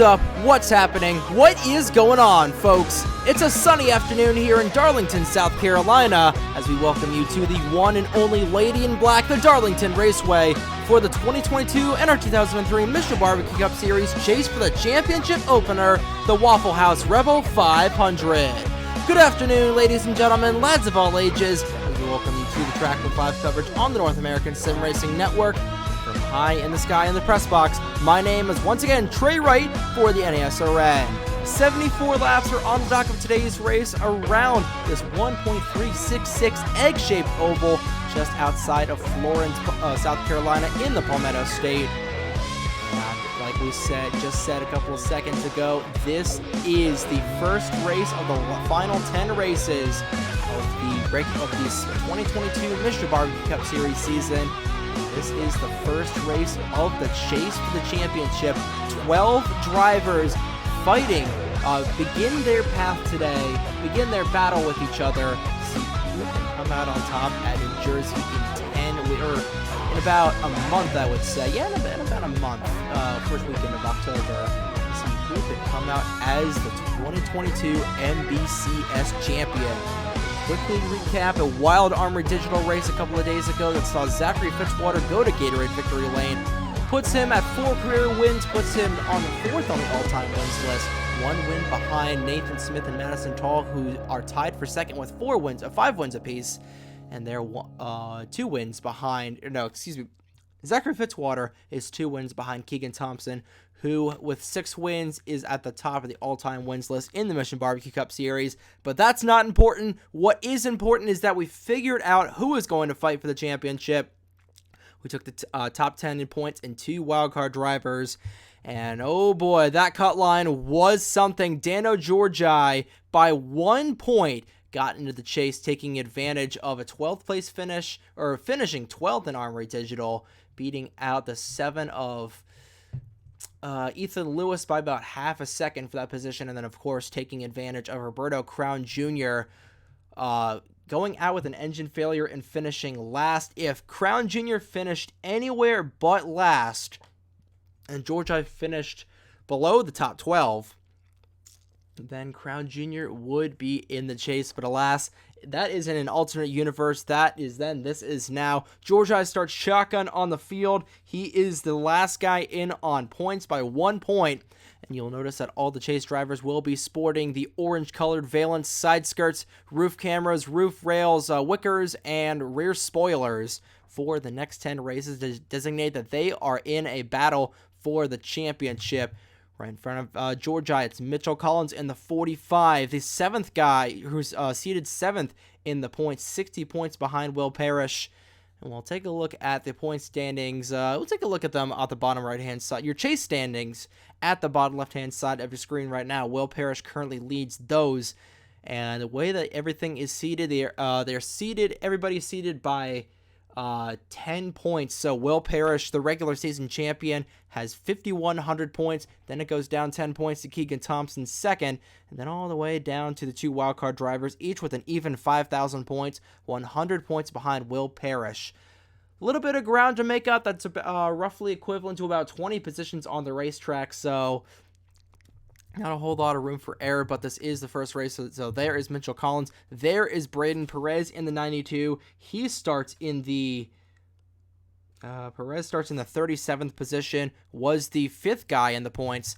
up? What's happening? What is going on, folks? It's a sunny afternoon here in Darlington, South Carolina, as we welcome you to the one and only Lady in Black, the Darlington Raceway, for the 2022 NR2003 Mr. BBQ Cup Series Chase for the Championship Opener, the Waffle House Rebel 500. Good afternoon, ladies and gentlemen, lads of all ages, as we welcome you to the Track with 5 coverage on the North American Sim Racing Network. From high in the sky in the press box, my name is once again Trey Wright for the NASRN. 74 laps are on the dock of today's race around this 1.366 egg-shaped oval just outside of Florence, South Carolina in the Palmetto State. And like we just said a couple of seconds ago, this is the first race of the final 10 races of this 2022 Mr. BBQ Cup Series season. This is the first race of the chase for the championship. 12 drivers fighting, begin their path today, begin their battle with each other, see who can come out on top at New Jersey in about a month, I would say. Yeah, in about a month, first weekend of October. See who can come out as the 2022 MBCS champion. Quickly recap a Wild Armory Digital race a couple of days ago that saw Zachary Fitzwater go to Gatorade Victory Lane. Puts him at 4 career wins, puts him on the 4th on the all-time wins list. 1 win behind Nathan Smith and Madison Tall, who are tied for second with 5 wins apiece. And they're 2 wins behind, Zachary Fitzwater is 2 wins behind Keegan Thompson, who with 6 wins is at the top of the all-time wins list in the Mission BBQ Cup Series. But that's not important. What is important is that we figured out who is going to fight for the championship. We took the top 10 in points and 2 wildcard drivers. And oh boy, that cut line was something. Dano Georgi, by 1 point, got into the chase, taking advantage of a 12th place finish, or finishing 12th in Armory Digital, beating out the 7 of Ethan Lewis by about half a second for that position, and then of course taking advantage of Roberto Crown Jr. Going out with an engine failure and finishing last. If Crown Jr. finished anywhere but last, and Georgi finished below the top 12, then Crown Jr. would be in the chase. But alas, that is in an alternate universe. This is now. Georgi starts shotgun on the field. He is the last guy in on points by 1 point. And you'll notice that all the chase drivers will be sporting the orange-colored valence side skirts, roof cameras, roof rails, wickers, and rear spoilers for the next 10 races to designate that they are in a battle for the championship. Right in front of Georgi, it's Mitchell Collins in the 45, the 7th guy who's seated 7th in the points, 60 points behind Will Parrish. And we'll take a look at the point standings. We'll take a look at them at the bottom right-hand side. Your chase standings at the bottom left-hand side of your screen right now. Will Parrish currently leads those. And the way that everything is seated, everybody's seated by 10 points. So Will Parrish, the regular season champion, has 5,100 points. Then it goes down 10 points to Keegan Thompson, second, and then all the way down to the 2 wildcard drivers, each with an even 5,000 points, 100 points behind Will Parrish. A little bit of ground to make up. That's roughly equivalent to about 20 positions on the racetrack. So not a whole lot of room for error, but this is the first race. So there is Mitchell Collins. There is Braden Perez in the 92. He starts in the Perez starts in the 37th position, was the 5th guy in the points.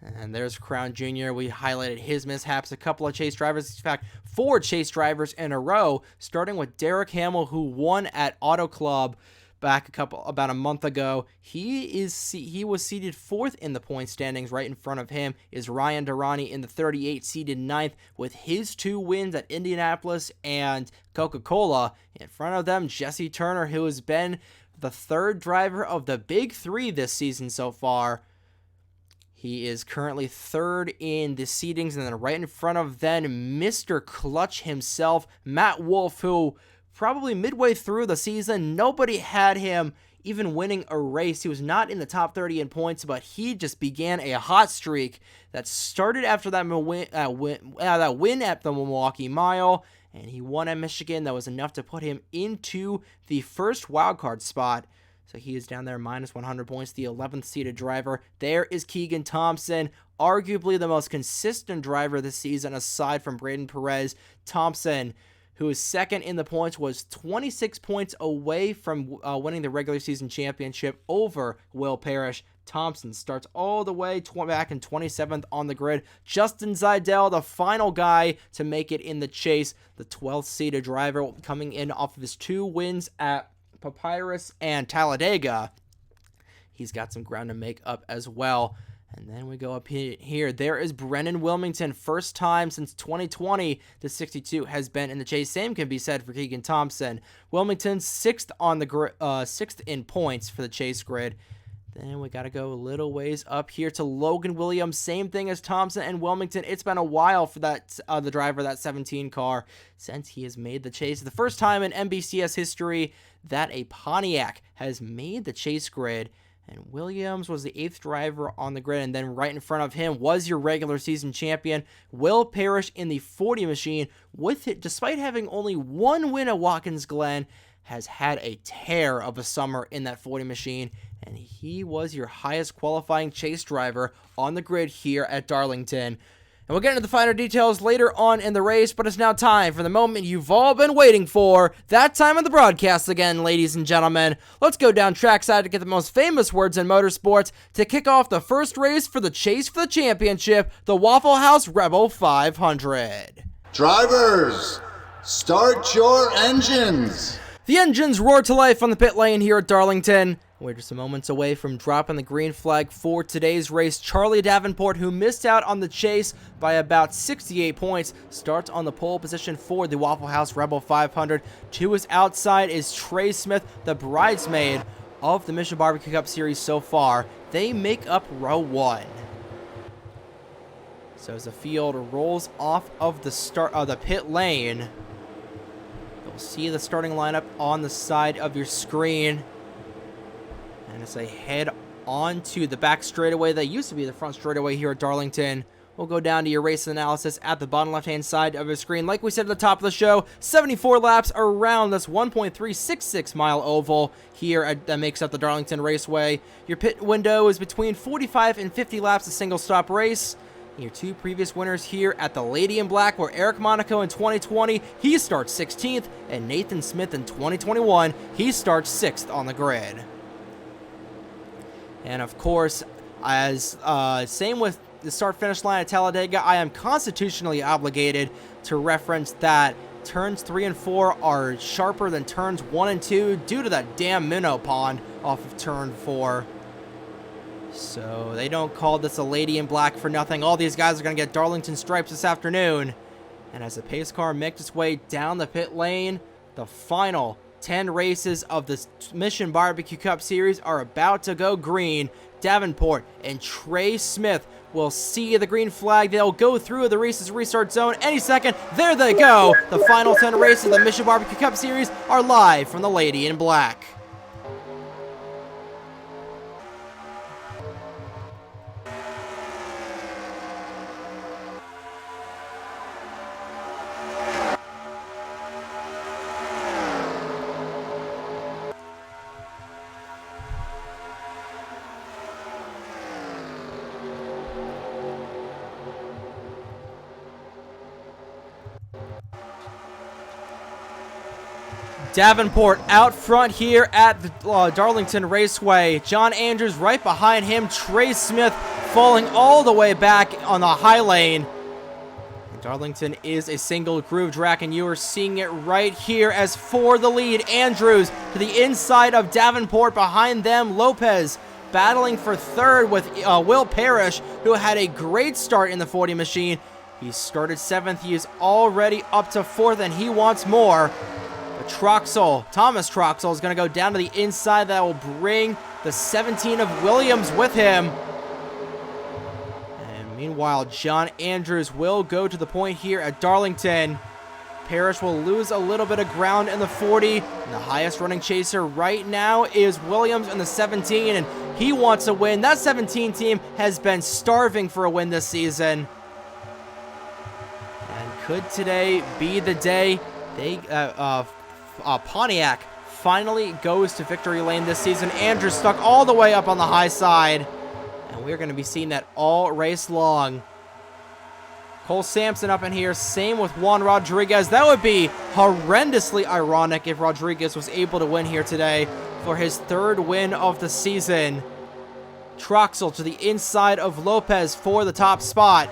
And there's Crown Jr. We highlighted his mishaps. A couple of chase drivers, in fact, 4 chase drivers in a row, starting with Derek Hamill, who won at Auto Club back about a month ago. He was seated 4th in the point standings. Right in front of him is Ryan Durrani in the 38, seated 9th with his 2 wins at Indianapolis and Coca-Cola. In front of them, Jesse Turner, who has been the 3rd driver of the Big 3 this season so far. He is currently 3rd in the seedings, and then right in front of them, Mr. Clutch himself, Matt Wolf, who probably midway through the season, nobody had him even winning a race. He was not in the top 30 in points, but he just began a hot streak that started after that win at the Milwaukee Mile, and he won at Michigan. That was enough to put him into the first wildcard spot. So he is down there minus 100 points, the 11th seeded driver. There is Keegan Thompson, arguably the most consistent driver this season aside from Braden Perez. Thompson, who is second in the points, was 26 points away from winning the regular season championship over Will Parrish. Thompson starts all the way back in 27th on the grid. Justin Zeidel, the final guy to make it in the chase, the 12th seeded driver, coming in off of his 2 wins at Papyrus and Talladega. He's got some ground to make up as well. And then we go up here. There is Brennan Wilmington. First time since 2020 the 62 has been in the chase. Same can be said for Keegan Thompson. Wilmington 6th on the 6th in points for the chase grid. Then we got to go a little ways up here to Logan Williams. Same thing as Thompson and Wilmington. It's been a while for that the driver of that 17 car since he has made the chase. The first time in NBCS history that a Pontiac has made the chase grid. And Williams was the 8th driver on the grid, and then right in front of him was your regular season champion, Will Parrish, in the 40 machine. With it, despite having only 1 win at Watkins Glen, has had a tear of a summer in that 40 machine, and he was your highest qualifying chase driver on the grid here at Darlington. And we'll get into the finer details later on in the race, but it's now time for the moment you've all been waiting for. That time of the broadcast again, ladies and gentlemen. Let's go down trackside to get the most famous words in motorsports to kick off the first race for the chase for the championship, the Waffle House Rebel 500. Drivers, start your engines. The engines roar to life on the pit lane here at Darlington. We're just moments away from dropping the green flag for today's race. Charlie Davenport, who missed out on the chase by about 68 points, starts on the pole position for the Waffle House Rebel 500. To his outside is Trey Smith, the bridesmaid of the Mission Barbecue Cup Series so far. They make up row 1. So as the field rolls off of the pit lane, you'll see the starting lineup on the side of your screen. And as they head on to the back straightaway that used to be the front straightaway here at Darlington, we'll go down to your race analysis at the bottom left-hand side of your screen. Like we said at the top of the show, 74 laps around this 1.366-mile oval here that makes up the Darlington Raceway. Your pit window is between 45 and 50 laps, a single-stop race. Your 2 previous winners here at the Lady in Black were Eric Monaco in 2020. He starts 16th, and Nathan Smith in 2021. He starts 6th on the grid. And of course, as same with the start-finish line at Talladega, I am constitutionally obligated to reference that turns 3 and 4 are sharper than turns 1 and 2 due to that damn minnow pond off of turn 4. So they don't call this a Lady in Black for nothing. All these guys are going to get Darlington stripes this afternoon. And as the pace car makes its way down the pit lane, the final 10 races of the Mission Barbecue Cup Series are about to go green. Davenport and Trey Smith will see the green flag. They'll go through the race's restart zone any second. There they go. The final 10 races of the Mission Barbecue Cup Series are live from the Lady in Black. Davenport out front here at the Darlington Raceway. John Andrews right behind him. Trey Smith falling all the way back on the high lane. And Darlington is a single groove track, and you are seeing it right here as for the lead. Andrews to the inside of Davenport. Behind them, Lopez battling for third with Will Parrish, who had a great start in the 40 machine. He started 7th. He is already up to 4th, and he wants more. Thomas Troxel is going to go down to the inside. That will bring the 17 of Williams with him. And meanwhile, John Andrews will go to the point here at Darlington. Parrish will lose a little bit of ground in the 40. And the highest running chaser right now is Williams in the 17, and he wants a win. That 17 team has been starving for a win this season. And could today be the day they Pontiac finally goes to victory lane this season. Andrews stuck all the way up on the high side. And we're going to be seeing that all race long. Cole Sampson up in here. Same with Juan Rodriguez. That would be horrendously ironic if Rodriguez was able to win here today for his 3rd win of the season. Troxel to the inside of Lopez for the top spot.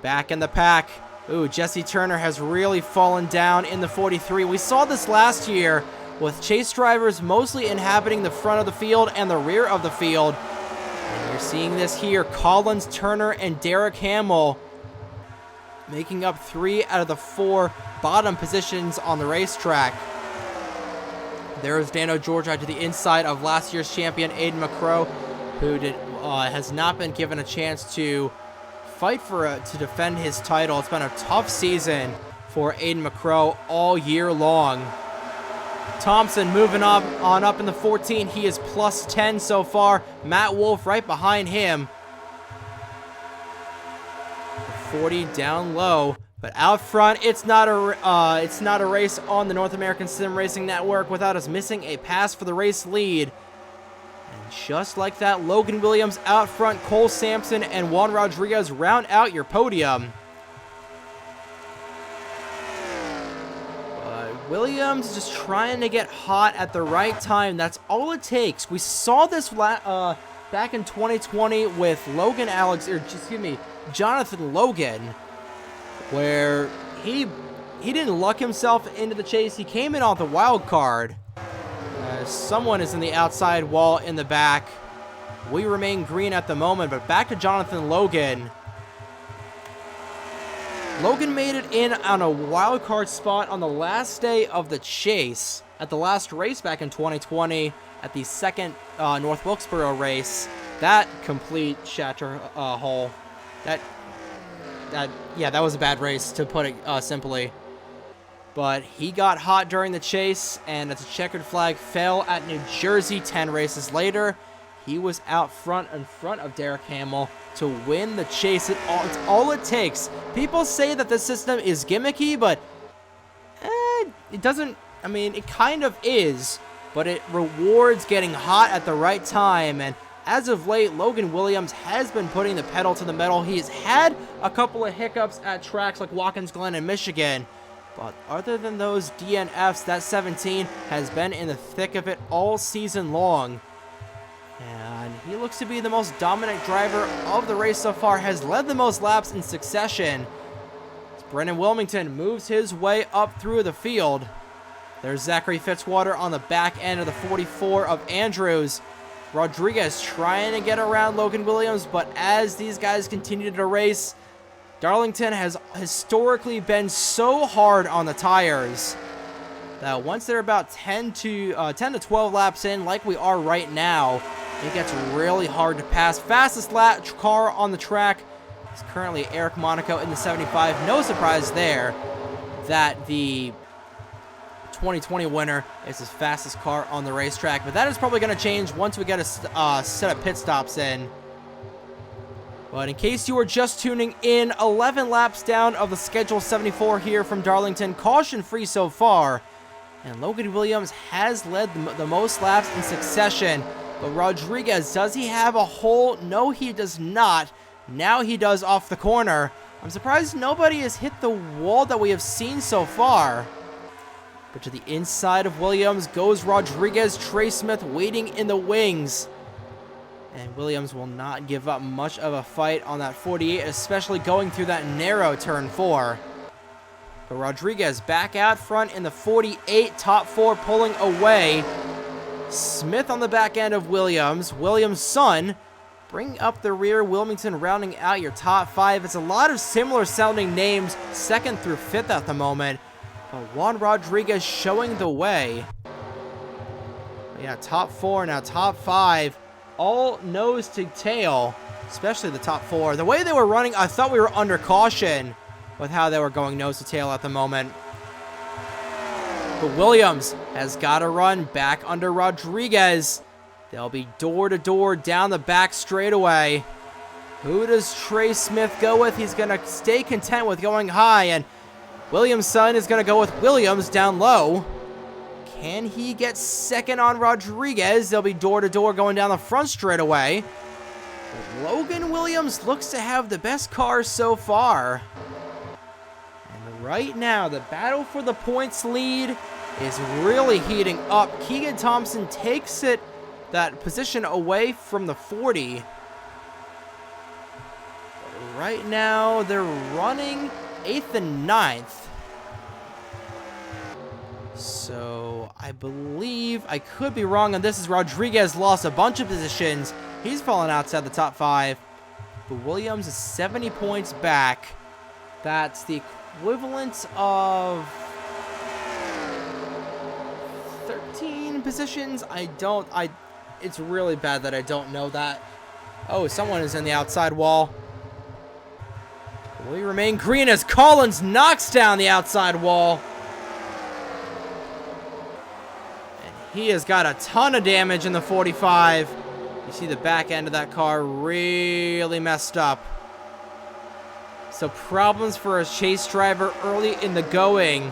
Back in the pack. Ooh, Jesse Turner has really fallen down in the 43. We saw this last year with chase drivers mostly inhabiting the front of the field and the rear of the field. And you're seeing this here. Collins, Turner, and Derek Hamill making up 3 out of the 4 bottom positions on the racetrack. There's Dano Georgia to the inside of last year's champion Aiden McCrow, who has not been given a chance to fight to defend his title. It's been a tough season for Aiden McCrow all year long. Thompson moving on up in the 14. He is plus 10 so far. Matt Wolf right behind him. 40 down low, but out front, it's not a race on the North American Sim Racing Network without us missing a pass for the race lead. And just like that, Logan Williams out front, Cole Sampson and Juan Rodriguez round out your podium. Williams just trying to get hot at the right time. That's all it takes. We saw this back in 2020 with Jonathan Logan, where he didn't luck himself into the chase. He came in on the wild card. Someone is in the outside wall in the back. We remain green at the moment, but back to Jonathan Logan. Logan made it in on a wild card spot on the last day of the chase at the last race back in 2020 at the second North Wilkesboro race. That complete shatter hole. That was a bad race, to put it simply. But he got hot during the chase, and as a checkered flag fell at New Jersey 10 races later, he was out front in front of Derek Hamill to win the chase. It's all it takes. People say that this system is gimmicky, but it doesn't. I mean, it kind of is, but it rewards getting hot at the right time. And as of late, Logan Williams has been putting the pedal to the metal. He's had a couple of hiccups at tracks like Watkins Glen in Michigan, but other than those DNFs, that 17 has been in the thick of it all season long. And he looks to be the most dominant driver of the race so far, has led the most laps in succession. As Brennan Wilmington moves his way up through the field. There's Zachary Fitzwater on the back end of the 44 of Andrews. Rodriguez trying to get around Logan Williams, but as these guys continue to race, Darlington has historically been so hard on the tires that once they're about 10 to 12 laps in, like we are right now, it gets really hard to pass. Fastest lap car on the track is currently Eric Monaco in the 75. No surprise there that the 2020 winner is his fastest car on the racetrack, but that is probably going to change once we get a set of pit stops in. But in case you are just tuning in, 11 laps down of the schedule 74 here from Darlington, caution-free so far, and Logan Williams has led the most laps in succession. But Rodriguez, does he have a hole? No, he does not. Now he does off the corner. I'm surprised nobody has hit the wall that we have seen so far. But to the inside of Williams goes Rodriguez. Trey Smith waiting in the wings. And Williams will not give up much of a fight on that 48, especially going through that narrow turn 4. But Rodriguez back out front in the 48, top 4 pulling away. Smith on the back end of Williams. Williams' son bring up the rear. Wilmington rounding out your top 5. It's a lot of similar sounding names, 2nd through 5th at the moment. But Juan Rodriguez showing the way. Yeah, top 4, now top 5. All nose to tail, especially the top 4. The way they were running, I thought we were under caution with how they were going nose to tail at the moment. But Williams has got to run back under Rodriguez. They'll be door to door down the back straightaway. Who does Trey Smith go with? He's going to stay content with going high, and Williams' son is going to go with Williams down low. Can he get second on Rodriguez? They'll be door-to-door going down the front straightaway. But Logan Williams looks to have the best car so far. And right now, the battle for the points lead is really heating up. Keegan Thompson takes that position away from the 40. But right now, they're running 8th and 9th. So, I believe, I could be wrong on this, as Rodriguez lost a bunch of positions. He's fallen outside the top 5. But Williams is 70 points back. That's the equivalent of 13 positions. It's really bad that I don't know that. Oh, someone is in the outside wall. We remain green as Collins knocks down the outside wall. He has got a ton of damage in the 45. You see the back end of that car really messed up. So problems for a chase driver early in the going.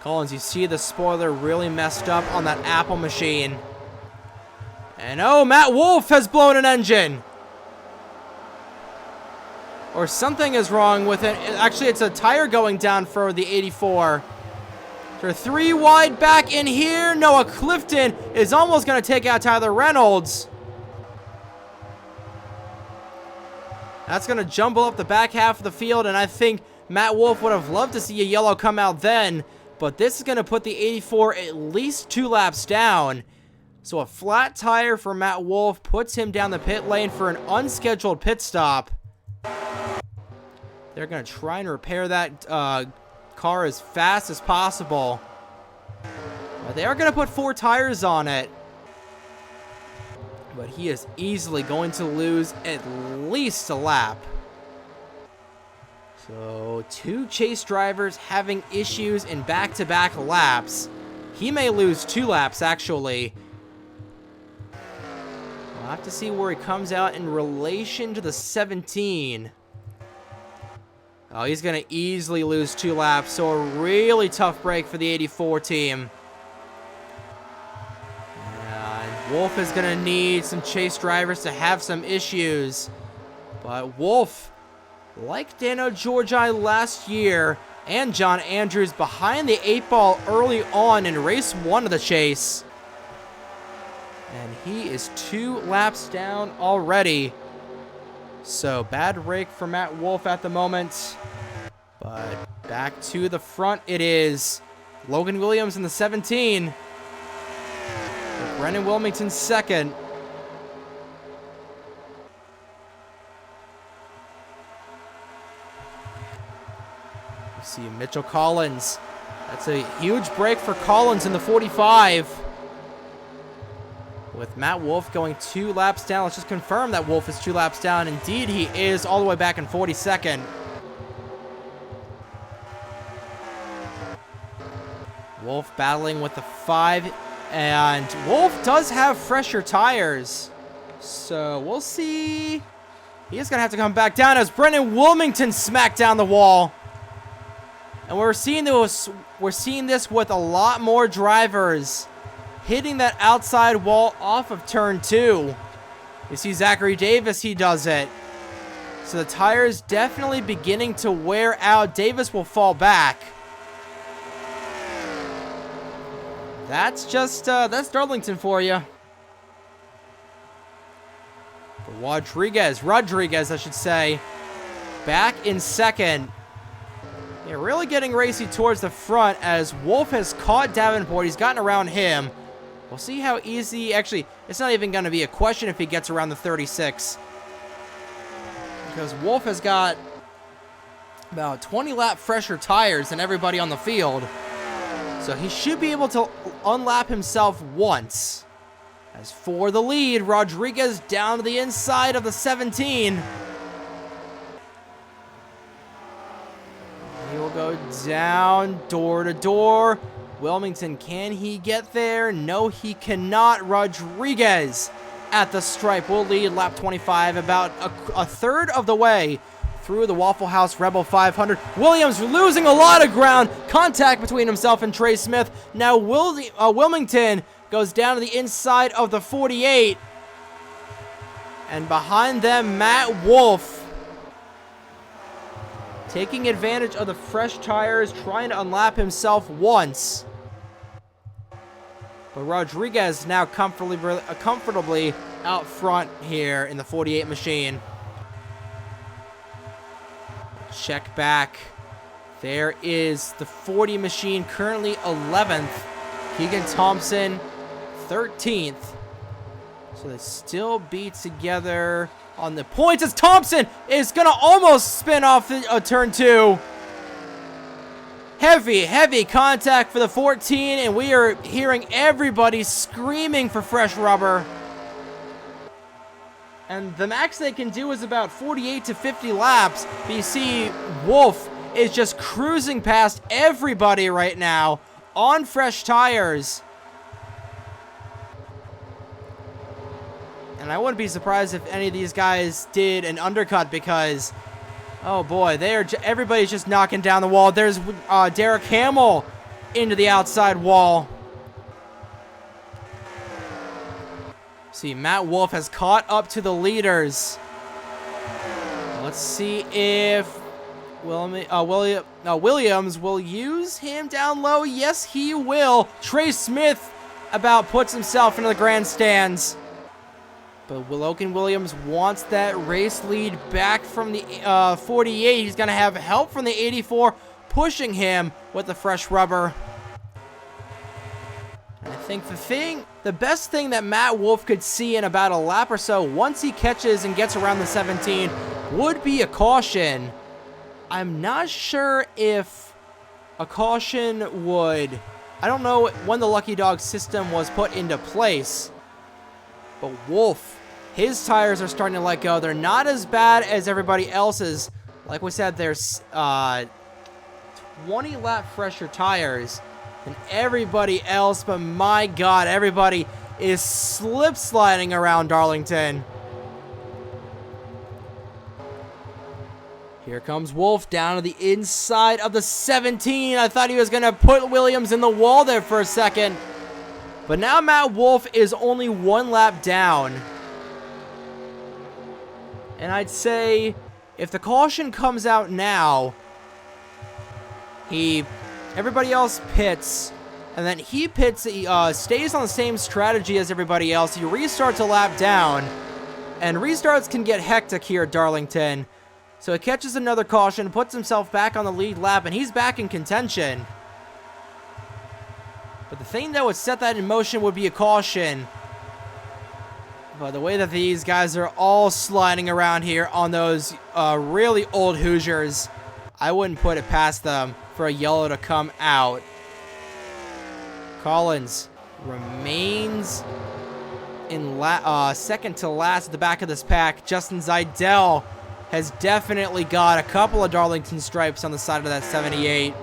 Collins, you see the spoiler really messed up on that Apple machine. And oh, Matt Wolff has blown an engine. Or something is wrong with it. Actually, it's a tire going down for the 84. So 3 wide back in here. Noah Clifton is almost going to take out Tyler Reynolds. That's going to jumble up the back half of the field, and I think Matt Wolff would have loved to see a yellow come out then, but this is going to put the 84 at least 2 laps down. So a flat tire for Matt Wolff puts him down the pit lane for an unscheduled pit stop. They're going to try and repair that car as fast as possible. But they are going to put 4 tires on it. But he is easily going to lose at least a lap. So 2 chase drivers having issues in back-to-back laps. He may lose 2 laps, actually. We'll have to see where he comes out in relation to the 17. Oh, he's going to easily lose 2 laps, so a really tough break for the 84 team. And Wolff is going to need some chase drivers to have some issues. But Wolff, like Dano Georgi last year and John Andrews, behind the 8-ball early on in race 1 of the chase. And he is 2 laps down already. So, bad rake for Matt Wolff at the moment. But back to the front it is. Logan Williams in the 17. Brennan Wilmington second. You see Mitchell Collins. That's a huge break for Collins in the 45. With Matt Wolff going 2 laps down. Let's just confirm that Wolff is 2 laps down. Indeed, he is all the way back in 42nd. Wolff battling with the 5. And Wolff does have fresher tires. So we'll see. He is going to have to come back down as Brennan Wilmington smacked down the wall. And we're seeing this with a lot more drivers hitting that outside wall off of turn 2. You see Zachary Davis, he does it. So the tire is definitely beginning to wear out. Davis will fall back. That's just, that's Darlington for you. Rodriguez, I should say, back in second. They're really getting racy towards the front as Wolff has caught Davenport. He's gotten around him. We'll see how easy, actually, it's not even going to be a question if he gets around the 36. Because Wolff has got about 20 lap fresher tires than everybody on the field. So he should be able to unlap himself once. As for the lead, Rodriguez down to the inside of the 17. He will go down door to door. Wilmington, can he get there? No, he cannot. Rodriguez at the stripe will lead lap 25 about a third of the way through the Waffle House Rebel 500. Williams losing a lot of ground. Contact between himself and Trey Smith. Now Wilmington goes down to the inside of the 48. And behind them, Matt Wolf taking advantage of the fresh tires, trying to unlap himself once. But Rodriguez now comfortably out front here in the 48 machine. Check back. There is the 40 machine, currently 11th. Keegan Thompson, 13th. So they still be together on the points as Thompson is going to almost spin off turn 2. Heavy contact for the 14, and we are hearing everybody screaming for fresh rubber. And the max they can do is about 48 to 50 laps. But you see Wolf is just cruising past everybody right now on fresh tires. And I wouldn't be surprised if any of these guys did an undercut because, oh boy, everybody's just knocking down the wall. There's Derek Hamill into the outside wall. See, Matt Wolf has caught up to the leaders. Let's see if Williams will use him down low. Yes, he will. Trey Smith about puts himself into the grandstands. But Logan Williams wants that race lead back from the 48. He's going to have help from the 84 pushing him with the fresh rubber. And I think the best thing that Matt Wolf could see in about a lap or so once he catches and gets around the 17 would be a caution. I'm not sure if a caution would... I don't know when the Lucky Dog system was put into place. But Wolf, his tires are starting to let go. They're not as bad as everybody else's. Like we said, there's 20 lap fresher tires than everybody else. But my God, everybody is slip sliding around Darlington. Here comes Wolf down to the inside of the 17. I thought he was going to put Williams in the wall there for a second. But now Matt Wolf is only one lap down. And I'd say if the caution comes out now, everybody else pits, and then he pits, stays on the same strategy as everybody else. He restarts a lap down, and restarts can get hectic here at Darlington. So he catches another caution, puts himself back on the lead lap, and he's back in contention. But the thing that would set that in motion would be a caution. But the way that these guys are all sliding around here on those really old Hoosiers, I wouldn't put it past them for a yellow to come out. Collins remains in second to last at the back of this pack. Justin Zeidel has definitely got a couple of Darlington stripes on the side of that 78.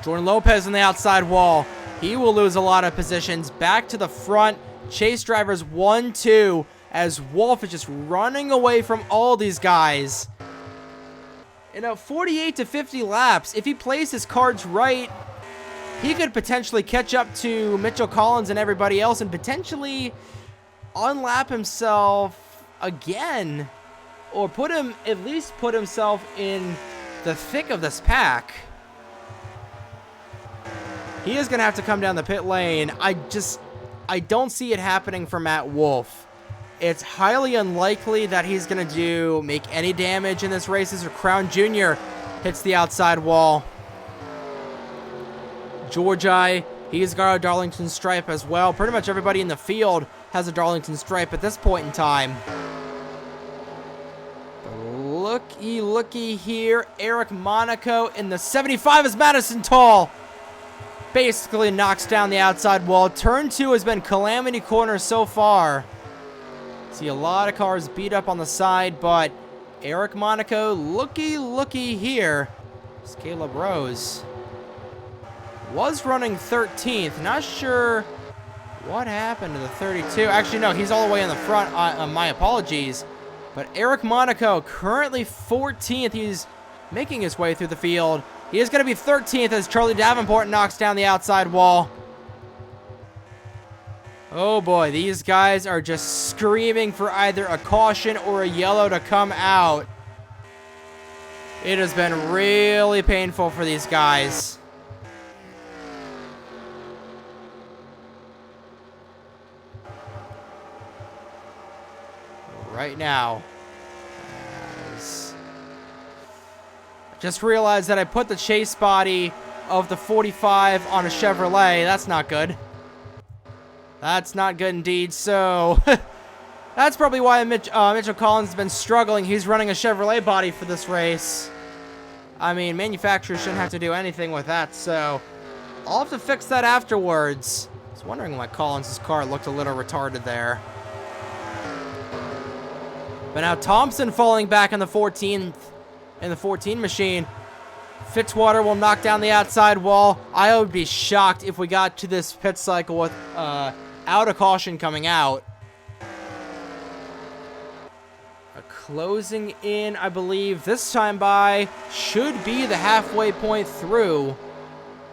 Jordan Lopez on the outside wall. He will lose a lot of positions. Back to the front. Chase drivers 1-2 as Wolf is just running away from all these guys. In 48 to 50 laps, if he plays his cards right, he could potentially catch up to Mitchell Collins and everybody else and potentially unlap himself again, or at least put himself in the thick of this pack. He is going to have to come down the pit lane. I don't see it happening for Matt Wolf. It's highly unlikely that he's going to make any damage in this race as Crown Jr. hits the outside wall. Georgi, he's got a Darlington stripe as well. Pretty much everybody in the field has a Darlington stripe at this point in time. Looky here. Eric Monaco in the 75 as Madison Tall basically knocks down the outside wall. Turn 2 has been calamity corner so far. See a lot of cars beat up on the side, but Eric Monaco, looky here. It's Caleb Rose. Was running 13th. Not sure what happened to the 32. Actually, no, he's all the way in the front. My apologies. But Eric Monaco, currently 14th. He's making his way through the field. He is going to be 13th as Charlie Davenport knocks down the outside wall. Oh boy, these guys are just screaming for either a caution or a yellow to come out. It has been really painful for these guys. Right now. Just realized that I put the chase body of the 45 on a Chevrolet. That's not good. That's not good indeed. So, that's probably why Mitchell Collins has been struggling. He's running a Chevrolet body for this race. I mean, manufacturers shouldn't have to do anything with that, so I'll have to fix that afterwards. I was wondering why Collins' car looked a little retarded there. But now Thompson falling back in the 14th, in the 14 machine. Fitzwater will knock down the outside wall. I would be shocked if we got to this pit cycle with out a caution coming out. Closing in, I believe, this time by should be the halfway point through.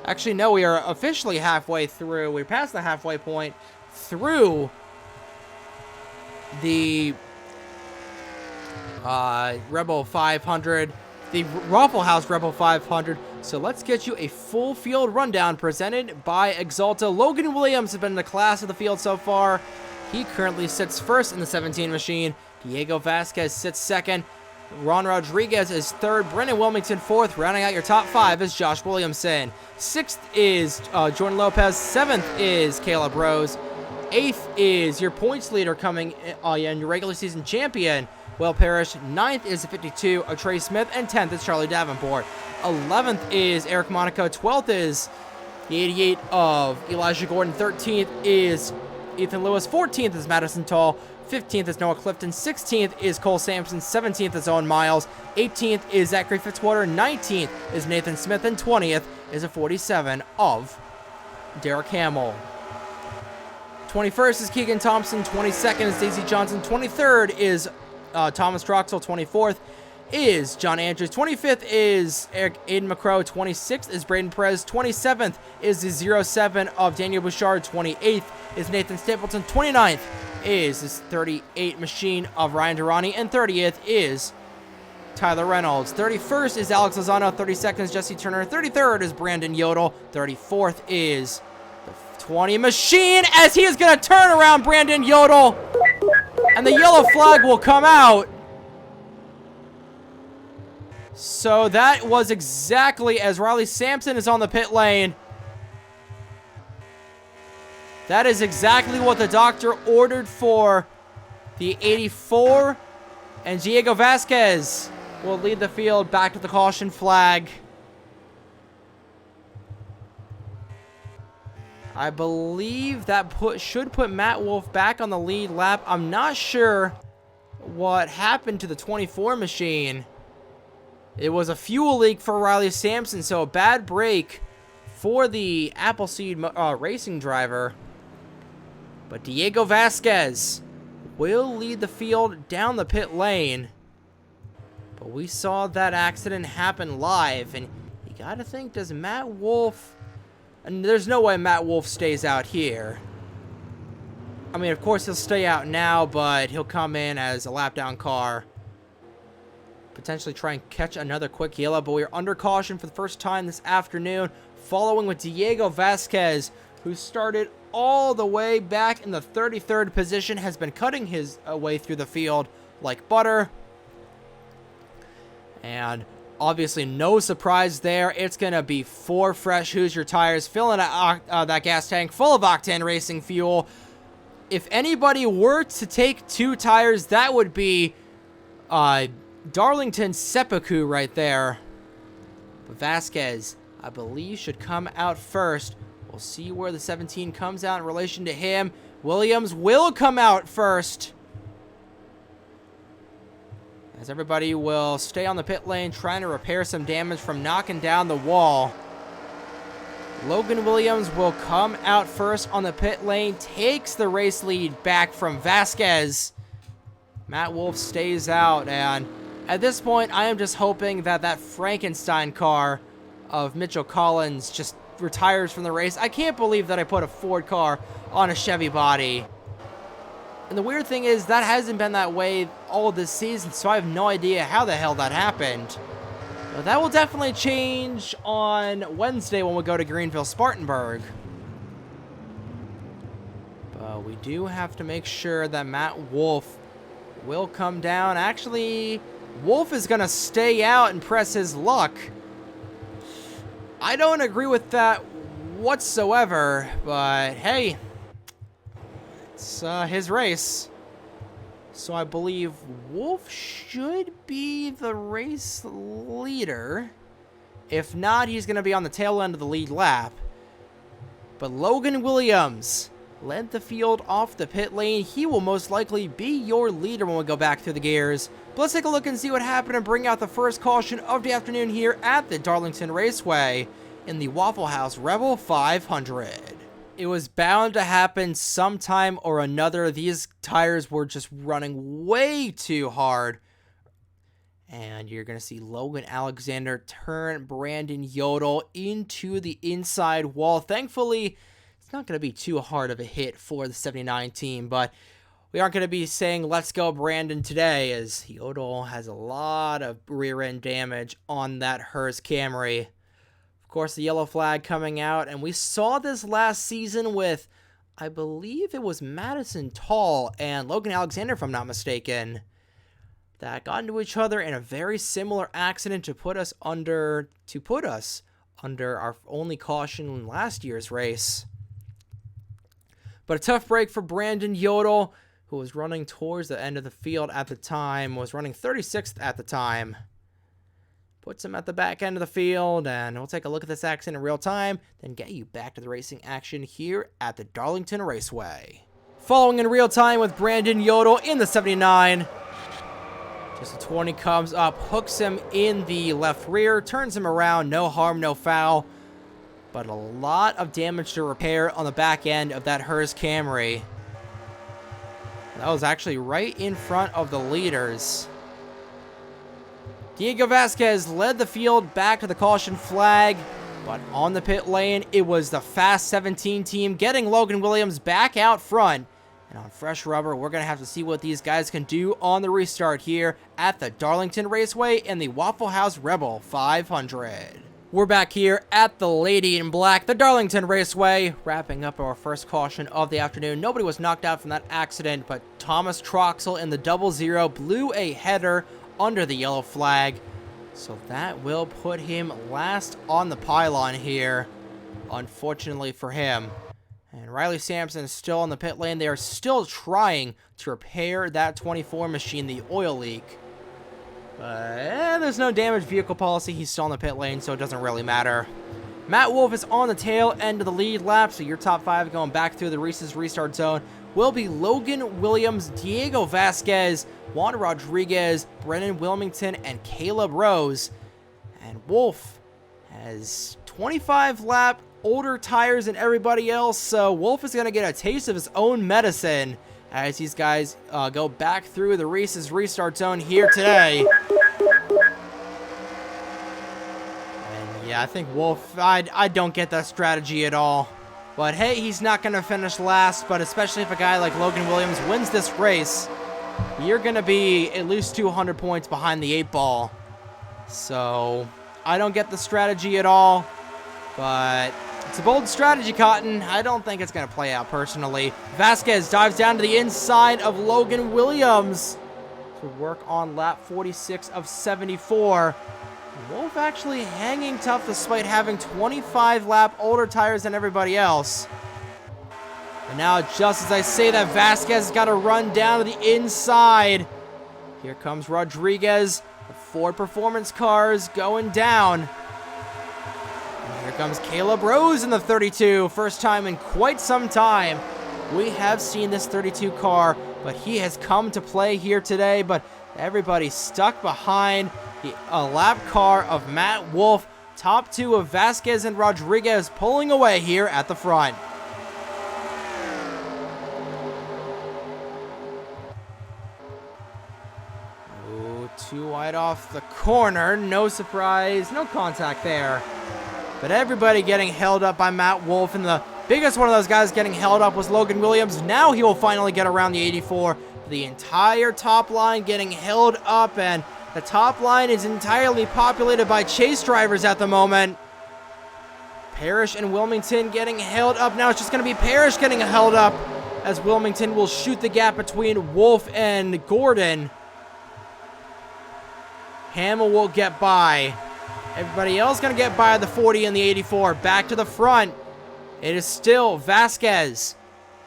Actually, no, we are officially halfway through. We're past the halfway point through the Rebel 500, the Waffle House Rebel 500. So let's get you a full field rundown presented by Exalta. Logan Williams has been in the class of the field so far. He currently sits first in the 17 machine. Diego Vasquez sits second. Ron Rodriguez is third. Brendan Wilmington fourth. Rounding out your top five is Josh Williamson. Sixth is Jordan Lopez. Seventh is Caleb Rose. Eighth is your points leader coming in, your regular season champion, Will Parrish. Ninth is the 52 of Trey Smith. And 10th is Charlie Davenport. 11th is Eric Monaco. 12th is the 88 of Elijah Gordon. 13th is Ethan Lewis. 14th is Madison Tall. 15th is Noah Clifton. 16th is Cole Sampson. 17th is Owen Miles. 18th is Zachary Fitzwater. 19th is Nathan Smith. And 20th is a 47 of Derek Hamill. 21st is Keegan Thompson. 22nd is Daisy Johnson. 23rd is Thomas Troxel. 24th is John Andrews. 25th is Aiden McCrow. 26th is Braden Perez. 27th is the 07 of Daniel Bouchard. 28th is Nathan Stapleton. 29th is this 38 machine of Ryan Durrani. And 30th is Tyler Reynolds. 31st is Alex Lozano. 32nd is Jesse Turner. 33rd is Brandon Yodel. 34th is the 20 machine as he is going to turn around Brandon Yodel. And the yellow flag will come out. So that was exactly as Riley Sampson is on the pit lane. That is exactly what the doctor ordered for the 84. And Diego Vasquez will lead the field back to the caution flag. I believe that should put Matt Wolf back on the lead lap. I'm not sure what happened to the 24 machine. It was a fuel leak for Riley Sampson, so a bad break for the Appleseed racing driver. But Diego Vasquez will lead the field down the pit lane. But we saw that accident happen live, and you gotta think, does Matt Wolf... And there's no way Matt Wolf stays out here. I mean, of course he'll stay out now, but he'll come in as a lap down car. Potentially try and catch another quick yellow, but we're under caution for the first time this afternoon, following with Diego Vasquez, who started all the way back in the 33rd position, has been cutting his way through the field like butter. And obviously no surprise there. It's going to be 4 fresh Hoosier tires, filling that gas tank full of octane racing fuel. If anybody were to take 2 tires, that would be Darlington Seppuku right there. But Vasquez, I believe, should come out first. We'll see where the 17 comes out in relation to him. Williams will come out first, as everybody will stay on the pit lane trying to repair some damage from knocking down the wall. Logan Williams will come out first on the pit lane, takes the race lead back from Vasquez. Matt Wolff stays out, and at this point, I am just hoping that that Frankenstein car of Mitchell Collins just retires from the race. I can't believe that I put a Ford car on a Chevy body. And the weird thing is, that hasn't been that way all this season, so I have no idea how the hell that happened. But that will definitely change on Wednesday when we go to Greenville-Spartanburg. But we do have to make sure that Matt Wolff will come down. Actually, Wolff is going to stay out and press his luck. I don't agree with that whatsoever, but hey, it's his race. So I believe Wolff should be the race leader. If not, he's going to be on the tail end of the lead lap. But Logan Williams led the field off the pit lane. He will most likely be your leader when we go back through the gears. But let's take a look and see what happened and bring out the first caution of the afternoon here at the Darlington Raceway in the Waffle House Rebel 500. It was bound to happen sometime or another. These tires were just running way too hard. And you're going to see Logan Alexander turn Brandon Yodel into the inside wall. Thankfully, it's not going to be too hard of a hit for the 79 team, but we aren't going to be saying let's go Brandon today, as Yodel has a lot of rear end damage on that Hearst Camry. Of course, the yellow flag coming out, and we saw this last season with, I believe it was Madison Tall and Logan Alexander, if I'm not mistaken, that got into each other in a very similar accident to put us under our only caution in last year's race. But a tough break for Brandon Yodel, who was running towards the end of the field at the time, was running 36th at the time. Puts him at the back end of the field, and we'll take a look at this accident in real time, then get you back to the racing action here at the Darlington Raceway. Following in real time with Brandon Yodel in the 79. Just a 20 comes up, hooks him in the left rear, turns him around, no harm, no foul. But a lot of damage to repair on the back end of that Hearst Camry. That was actually right in front of the leaders. Diego Vasquez led the field back to the caution flag, but on the pit lane, it was the Fast 17 team getting Logan Williams back out front. And on fresh rubber, we're going to have to see what these guys can do on the restart here at the Darlington Raceway in the Waffle House Rebel 500. We're back here at the Lady in Black, the Darlington Raceway, wrapping up our first caution of the afternoon. Nobody was knocked out from that accident, but Thomas Troxel in the 00 blew a header under the yellow flag, so that will put him last on the pylon here, unfortunately for him. And Riley Sampson is still on the pit lane. They are still trying to repair that 24 machine, the oil leak. But there's no damage vehicle policy. He's still on the pit lane, so it doesn't really matter. Matt Wolff is on the tail end of the lead lap, so your top 5 going back through the Reese's restart zone will be Logan Williams, Diego Vasquez, Juan Rodriguez, Brennan Wilmington, and Caleb Rose. And Wolff has 25 lap older tires than everybody else, so Wolff is going to get a taste of his own medicine as these guys go back through the Reese's restart zone here today. And yeah, I think Wolff, I don't get that strategy at all. But hey, he's not going to finish last, but especially if a guy like Logan Williams wins this race, you're going to be at least 200 points behind the 8 ball. So I don't get the strategy at all, but it's a bold strategy, Cotton. I don't think it's going to play out personally. Vasquez dives down to the inside of Logan Williams to work on lap 46 of 74. Wolff actually hanging tough despite having 25 lap older tires than everybody else. And now, just as I say that, Vasquez has got to run down to the inside. Here comes Rodriguez. The Ford Performance cars going down. And here comes Caleb Rose in the 32. First time in quite some time we have seen this 32 car, but he has come to play here today. But everybody stuck behind the lap car of Matt Wolff. Top 2 of Vasquez and Rodriguez pulling away here at the front. right off the corner. No surprise, no contact there. But everybody getting held up by Matt Wolff, and the biggest one of those guys getting held up was Logan Williams. Now he will finally get around the 84. The entire top line getting held up, and the top line is entirely populated by chase drivers at the moment. Parrish and Wilmington getting held up. Now it's just going to be Parrish getting held up, as Wilmington will shoot the gap between Wolff and Gordon. Hamill will get by. Everybody else going to get by the 40 and the 84. Back to the front. It is still Vasquez.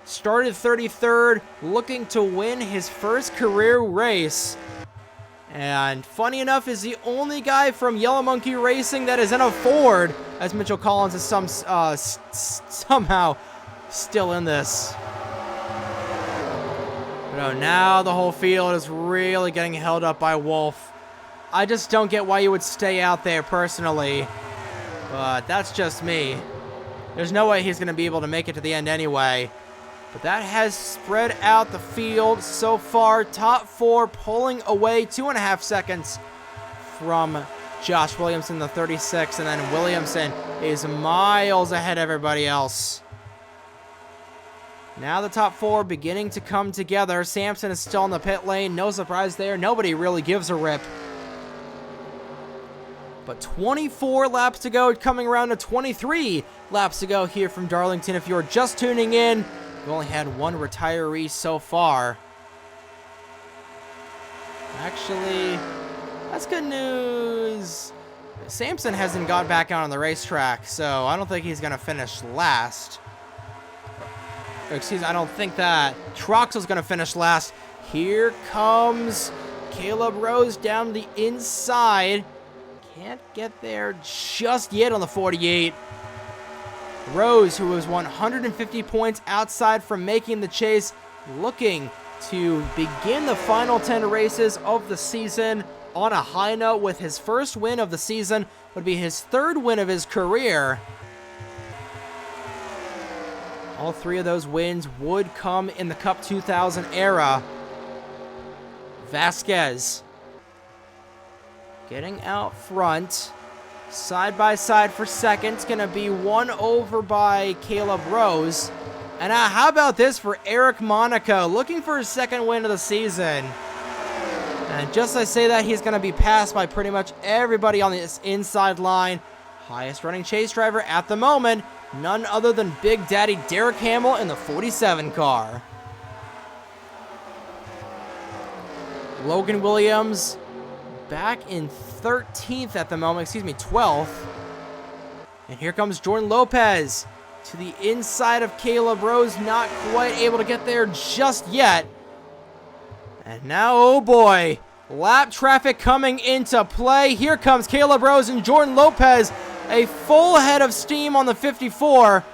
Started 33rd, looking to win his first career race. And funny enough, is the only guy from Yellow Monkey Racing that is in a Ford, as Mitchell Collins is somehow still in this. But now the whole field is really getting held up by Wolff. I just don't get why you would stay out there personally, but that's just me. There's no way he's going to be able to make it to the end anyway. But that has spread out the field so far. Top 4 pulling away 2.5 seconds from Josh Williamson, the 36, and then Williamson is miles ahead of everybody else. Now the top 4 beginning to come together. Sampson is still in the pit lane. No surprise there. Nobody really gives a rip. But 24 laps to go, coming around to 23 laps to go here from Darlington. If you're just tuning in, we've only had one retiree so far. Actually, that's good news. Sampson hasn't got back out on the racetrack, so I don't think he's going to finish last. Excuse me, I don't think that Troxel's going to finish last. Here comes Caleb Rose down the inside. Can't get there just yet on the 48. Rose, who was 150 points outside from making the chase, looking to begin the final 10 races of the season on a high note with his first win of the season. Would be his 3rd win of his career. All 3 of those wins would come in the Cup 2000 era. Vasquez getting out front, side by side for second. It's going to be one over by Caleb Rose. And how about this for Eric Monaco, looking for his 2nd win of the season. And just as I say that, he's going to be passed by pretty much everybody on this inside line. Highest running chase driver at the moment, none other than Big Daddy Derek Hamill in the 47 car. Logan Williams back in 13th at the moment, 12th. And here comes Jordan Lopez to the inside of Caleb Rose, not quite able to get there just yet. And now, oh boy, lap traffic coming into play. Here comes Caleb Rose and Jordan Lopez, a full head of steam on the 54.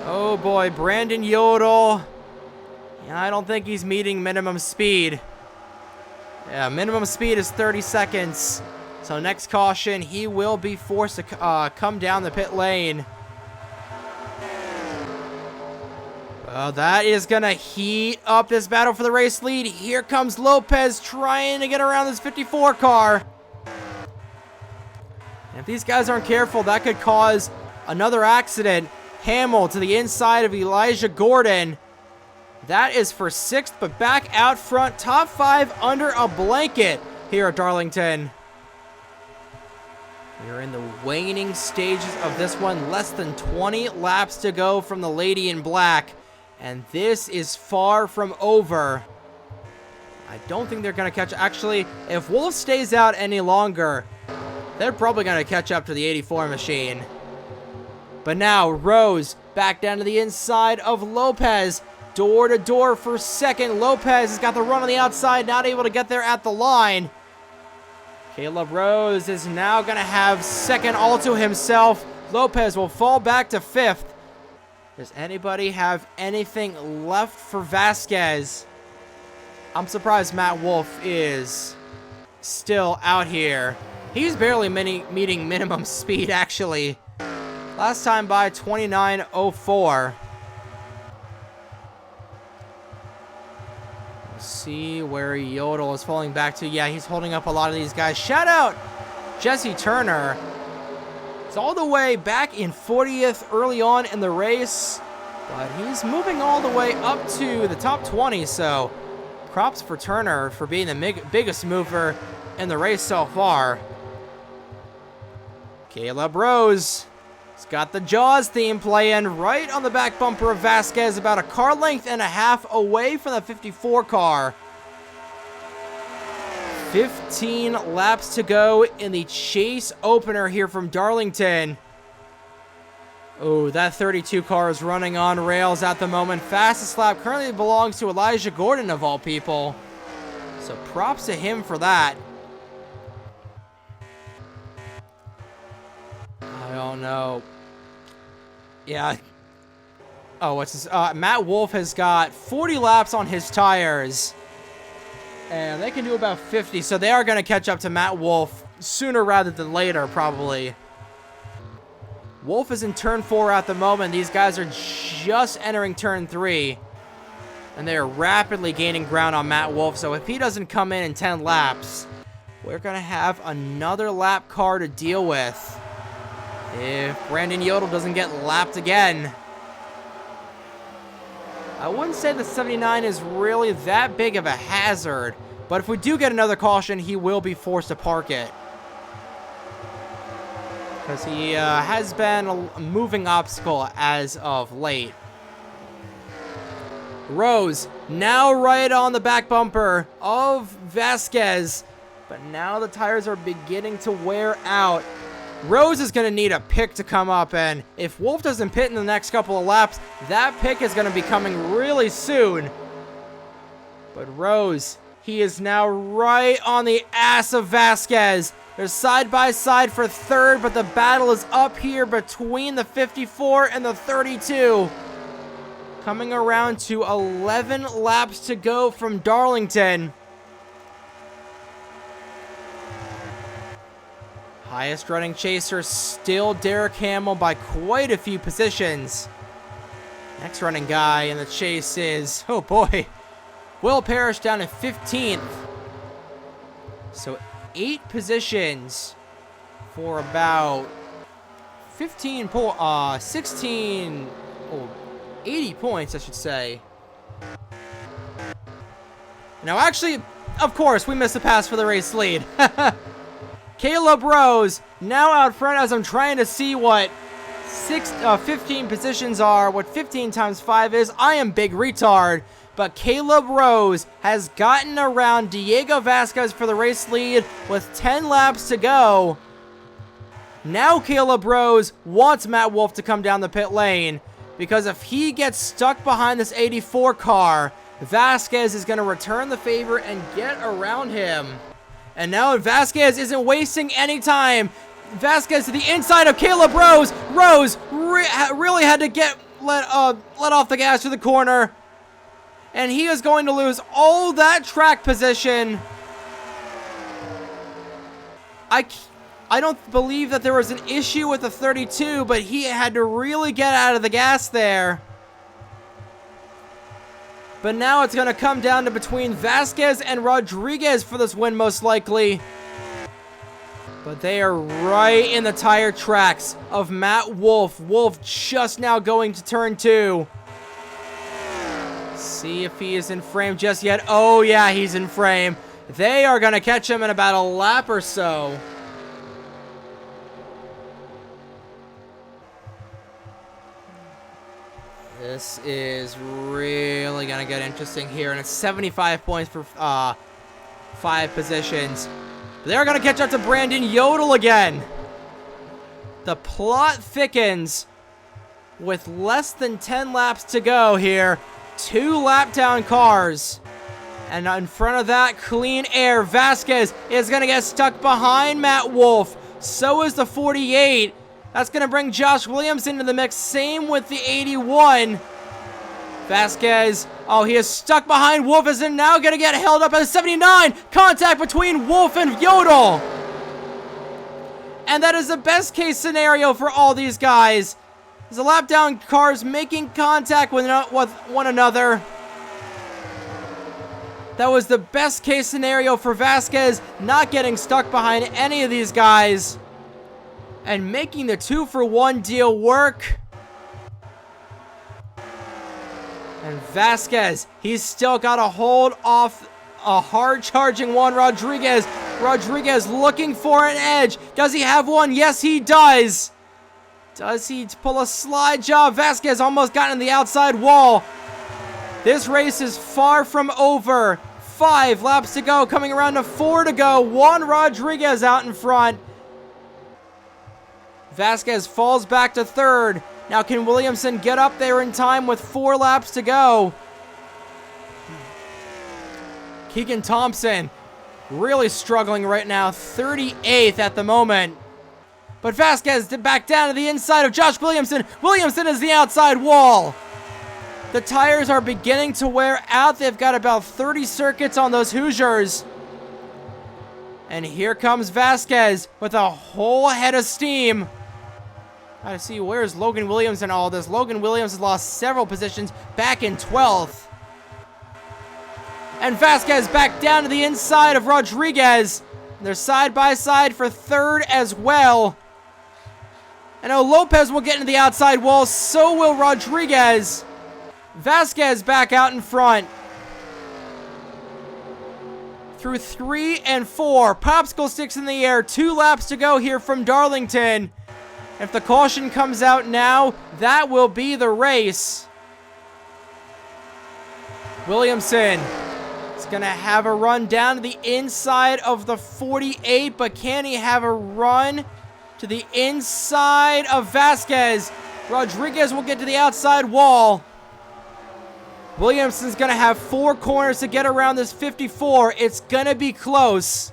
Oh boy, Brandon Yodel. Yeah, I don't think he's meeting minimum speed. Yeah, minimum speed is 30 seconds. So next caution, he will be forced to come down the pit lane. Well, that is going to heat up this battle for the race lead. Here comes Lopez trying to get around this 54 car. And if these guys aren't careful, that could cause another accident. Hamill to the inside of Elijah Gordon. That is for 6th, but back out front, top 5 under a blanket here at Darlington. We are in the waning stages of this one. Less than 20 laps to go from the Lady in Black. And this is far from over. I don't think they're going to catch... Actually, if Wolff stays out any longer, they're probably going to catch up to the 84 machine. But now, Rose back down to the inside of Lopez. Door to door for 2nd. Lopez has got the run on the outside, not able to get there at the line. Caleb Rose is now going to have 2nd all to himself. Lopez will fall back to 5th. Does anybody have anything left for Vasquez? I'm surprised Matt Wolff is still out here. He's barely meeting minimum speed, actually. Last time by 29:04. See where Yodel is falling back to. Yeah, he's holding up a lot of these guys. Shout out Jesse Turner. It's all the way back in 40th early on in the race, but he's moving all the way up to the top 20, so props for Turner for being the biggest mover in the race so far. Caleb Rose has got the Jaws theme playing right on the back bumper of Vasquez, about a car length and a half away from the 54 car. 15 laps to go in the chase opener here from Darlington. Oh, that 32 car is running on rails at the moment. Fastest lap currently belongs to Elijah Gordon, of all people. So props to him for that. I don't know. Yeah. Oh, what's this? Matt Wolf has got 40 laps on his tires. And they can do about 50, so they are going to catch up to Matt Wolf sooner rather than later, probably. Wolf is in turn 4 at the moment. These guys are just entering turn 3. And they are rapidly gaining ground on Matt Wolf, so if he doesn't come in 10 laps, we're going to have another lap car to deal with. If Brandon Yodel doesn't get lapped again. I wouldn't say the 79 is really that big of a hazard, but if we do get another caution, he will be forced to park it. Because he has been a moving obstacle as of late. Rose, now right on the back bumper of Vasquez, but now the tires are beginning to wear out. Rose is going to need a pick to come up, and if Wolf doesn't pit in the next couple of laps, that pick is going to be coming really soon. But Rose, he is now right on the ass of Vasquez. They're side by side for third, but the battle is up here between the 54 and the 32. Coming around to 11 laps to go from Darlington. Highest running chaser still Derek Hamill by quite a few positions. Next running guy in the chase is, oh boy, Will Parrish down to 15th. So 8 positions for about 16, 80 points, I should say. Now actually, of course, we missed a pass for the race lead. Caleb Rose now out front as I'm trying to see what 15 positions are, what 15 times 5 is. I am big retard, but Caleb Rose has gotten around Diego Vasquez for the race lead with 10 laps to go. Now Caleb Rose wants Matt Wolf to come down the pit lane, because if he gets stuck behind this 84 car, Vasquez is going to return the favor and get around him. And now Vasquez isn't wasting any time. Vasquez to the inside of Caleb Rose. Rose really had to let off the gas to the corner. And he is going to lose all that track position. I don't believe that there was an issue with the 32, but he had to really get out of the gas there. But now it's going to come down to between Vasquez and Rodriguez for this win, most likely. But they are right in the tire tracks of Matt Wolf. Wolf just now going to turn 2. See if he is in frame just yet. Oh, yeah, he's in frame. They are going to catch him in about a lap or so. This is really going to get interesting here, and it's 75 points for 5 positions. They're going to catch up to Brandon Yodel again. The plot thickens with less than 10 laps to go here. 2 lap down cars. And in front of that, clean air. Vasquez is going to get stuck behind Matt Wolf. So is the 48. That's going to bring Josh Williams into the mix. Same with the 81. Vasquez, oh, he is stuck behind Wolf, is now going to get held up at the 79. Contact between Wolf and Yodel. And that is the best case scenario for all these guys. The lap down cars making contact with one another. That was the best case scenario for Vasquez, not getting stuck behind any of these guys and making the 2-for-1 deal work. And Vasquez, he's still got a hold off a hard-charging Juan Rodriguez. Rodriguez looking for an edge. Does he have one? Yes, he does. Does he pull a slide job? Vasquez almost got in the outside wall. This race is far from over. 5 laps to go, coming around to 4 to go. Juan Rodriguez out in front. Vasquez falls back to 3rd. Now can Williamson get up there in time with 4 laps to go? Keegan Thompson really struggling right now, 38th at the moment. But Vasquez back down to the inside of Josh Williamson. Williamson is the outside wall. The tires are beginning to wear out. They've got about 30 circuits on those Hoosiers. And here comes Vasquez with a whole head of steam. Gotta see, where's Logan Williams in all this? Logan Williams has lost several positions, back in 12th. And Vasquez back down to the inside of Rodriguez. They're side by side for 3rd as well. And Lopez will get into the outside wall, so will Rodriguez. Vasquez back out in front. Through 3 and 4, popsicle sticks in the air, 2 laps to go here from Darlington. If the caution comes out now, that will be the race. Williamson is going to have a run down to the inside of the 48, but can he have a run to the inside of Vasquez? Rodriguez will get to the outside wall. Williamson's going to have 4 corners to get around this 54. It's going to be close.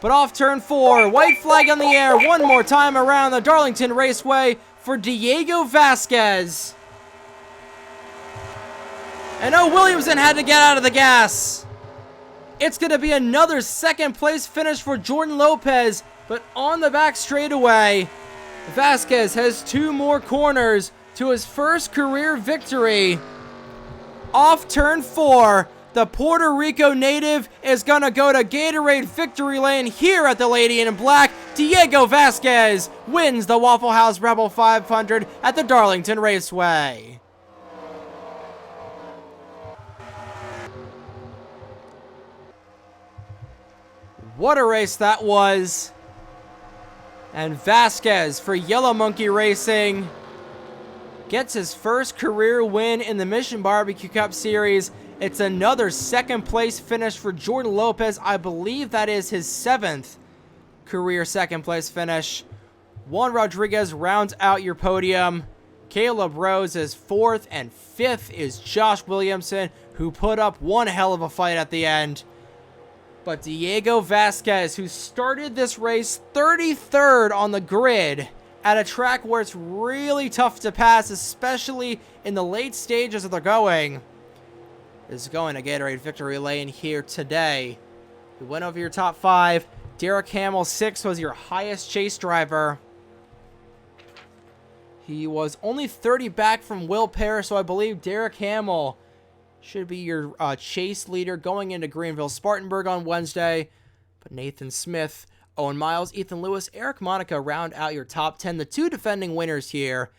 But off turn 4, white flag on the air one more time around the Darlington Raceway for Diego Vasquez. And Williamson had to get out of the gas. It's going to be another 2nd place finish for Jordan Lopez, but on the back straightaway, Vasquez has 2 more corners to his first career victory. Off turn 4, the Puerto Rico native is going to go to Gatorade victory lane here at the Lady in Black. Diego Vasquez wins the Waffle House Rebel 500 at the Darlington Raceway. What a race that was. And Vasquez for Yellow Monkey Racing gets his first career win in the Mission Barbecue Cup Series. It's another 2nd place finish for Jordan Lopez. I believe that is his 7th career 2nd place finish. Juan Rodriguez rounds out your podium. Caleb Rose is 4th, and 5th is Josh Williamson, who put up one hell of a fight at the end. But Diego Vasquez, who started this race 33rd on the grid at a track where it's really tough to pass, especially in the late stages of the going, is going to Gatorade victory lane here today. We went over your top 5. Derek Hamill, 6th, was your highest chase driver. He was only 30 back from Will Parrish, so I believe Derek Hamill should be your chase leader going into Greenville-Spartanburg on Wednesday. But Nathan Smith, Owen Miles, Ethan Lewis, Eric Monica round out your top 10. The 2 defending winners here,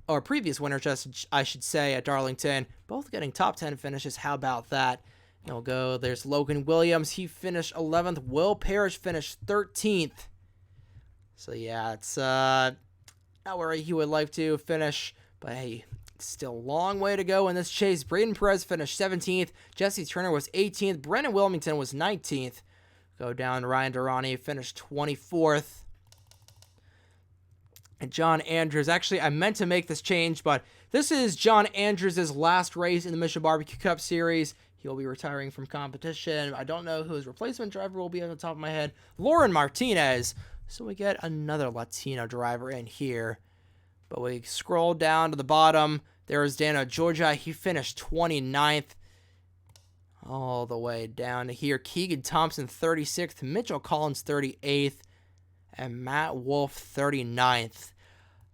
or previous winners, I should say, at Darlington, both getting top 10 finishes. How about that? We'll go. There's Logan Williams. He finished 11th. Will Parrish finished 13th. So, yeah, it's not where he would like to finish. But, hey, it's still a long way to go in this chase. Braden Perez finished 17th. Jesse Turner was 18th. Brennan Wilmington was 19th. Go down. Ryan Durrani finished 24th. And John Andrews, actually, I meant to make this change, but this is John Andrews' last race in the Mission Barbecue Cup Series. He'll be retiring from competition. I don't know who his replacement driver will be off the top of my head. Lauren Martinez. So we get another Latino driver in here. But we scroll down to the bottom. There's Dano Georgia. He finished 29th. All the way down to here. Keegan Thompson, 36th. Mitchell Collins, 38th. And Matt Wolf, 39th.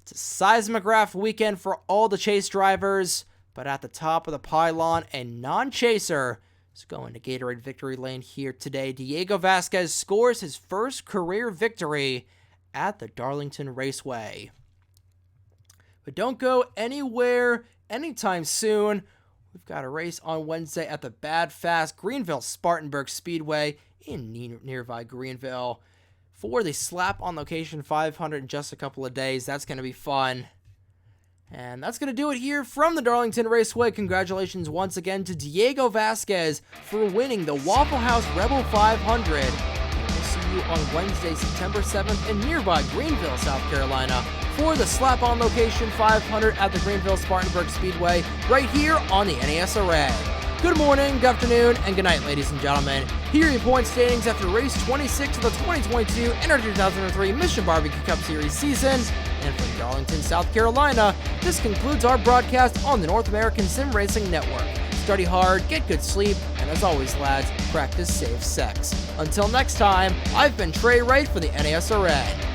It's a seismograph weekend for all the chase drivers, but at the top of the pylon, a non-chaser, Let's go into Gatorade Victory Lane here today. Diego Vasquez scores his first career victory at the Darlington Raceway. But don't go anywhere anytime soon. We've got a race on Wednesday at the Bad Fast Greenville Spartanburg Speedway in nearby Greenville for the Slap on Location 500 in just a couple of days. That's going to be fun. And that's going to do it here from the Darlington Raceway. Congratulations once again to Diego Vasquez for winning the Waffle House Rebel 500. And we'll see you on Wednesday, September 7th in nearby Greenville, South Carolina for the Slap on Location 500 at the Greenville Spartanburg Speedway right here on the NASRA. Good morning, good afternoon, and good night, ladies and gentlemen. Here are your point standings after race 26 of the 2022 NR2003 Mission Barbecue Cup Series season. And from Darlington, South Carolina, this concludes our broadcast on the North American Sim Racing Network. Study hard, get good sleep, and as always, lads, practice safe sex. Until next time, I've been Trey Wright for the NASRA.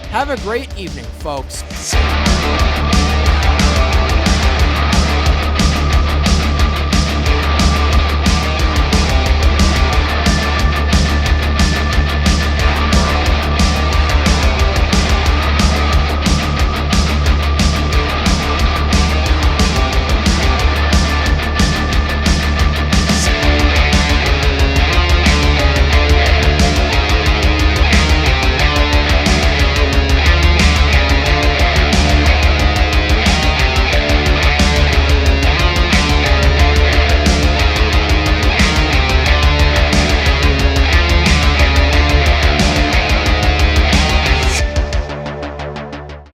Have a great evening, folks.